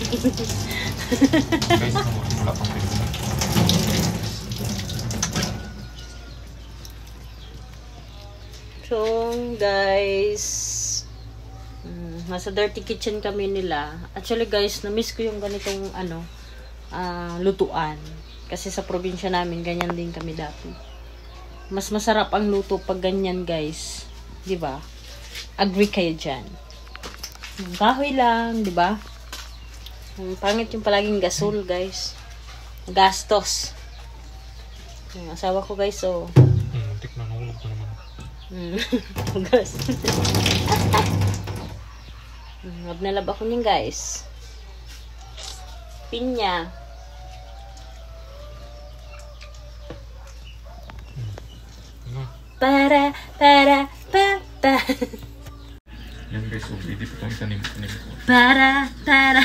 Guys, wala pang pinula. So, guys, nasa dirty kitchen kami nila. Actually, guys, na-miss ko yung ganitong, lutuan. Kasi sa probinsya namin, ganyan din kami dati. Mas masarap ang luto pag ganyan, guys. Diba? Agree kayo dyan. Kahoy lang, diba? Pangit yung palaging gasol, guys. Gastos. Yung asawa ko, guys, so... Tik na, nahulog ko naman. Hugas. Nalab ako niyan, guys. Pinya. Para, pa. Yan guys, so pwede po itong tanim ko. Para.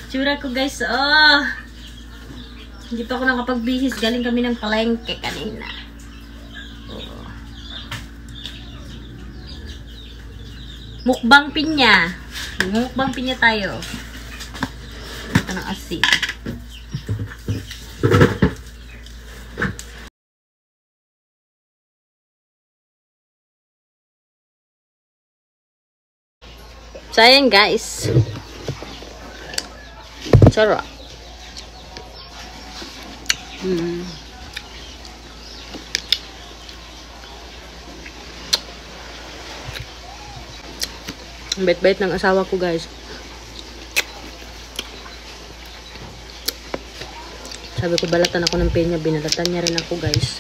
Tsura ko, guys, oh. Hindi pa ako nakapagbihis. Galing kami ng palengke kanina. Oh. Mukbang pinya. Mukbang pinya tayo. Ito ng asin. So, ayan guys. Sarap. Ang bait-bait ng asawa ko, guys. Sabi ko, balatan ako ng pinya. Binalatan niya rin ako, guys.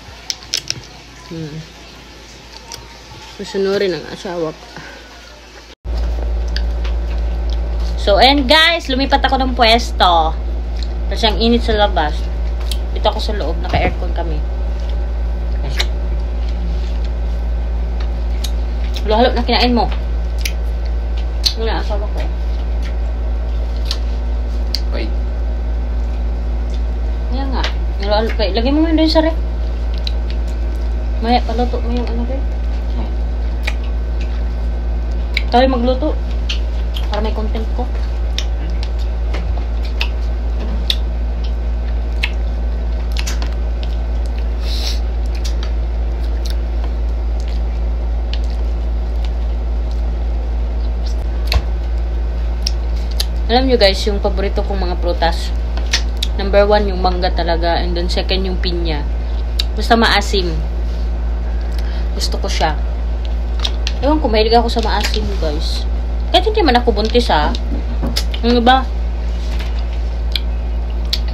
Susunurin ang asawa ko. So, and guys, lumipat ako ng pwesto. Kasi ang init sa labas. Dito ako sa loob. Naka-aircon kami. Halo-halo na kinain mo. Yung naasawa ko. Wait. Kaya nga. Halo-halo kayo. Lagay mo yun doon sa ref. Maya, paluto mo yung ano kayo. Tayo magluto. Para may content ko. Alam nyo guys, yung paborito kong mga prutas. Number 1 yung mangga talaga. And then second yung pinya. Basta maasim. Gusto ko siya. Ewan ko, mahilig ako sa maasim guys. Kahit hindi man ako buntis ha. Yung iba,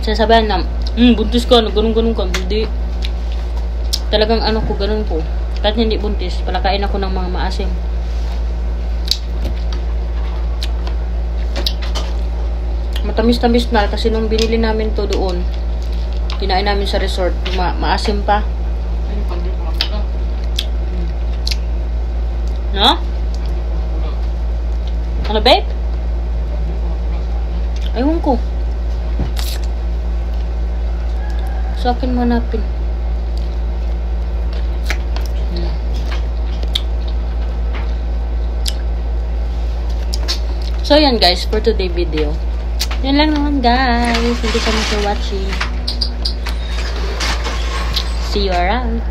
sasabihan na, buntis ka, ganun-ganun ka. Hindi. Talagang ano ko, ganun ko. Kahit hindi buntis, palakain ako ng mga maasim. Matamis-tamis na kasi nung binili namin to doon, kinain namin sa resort, maasim pa. No? Ano, babe? Ayun ko. Sa akin manapin. So, yan guys, for today video. Yan lang naman guys. Thank you so much for watching. See you around.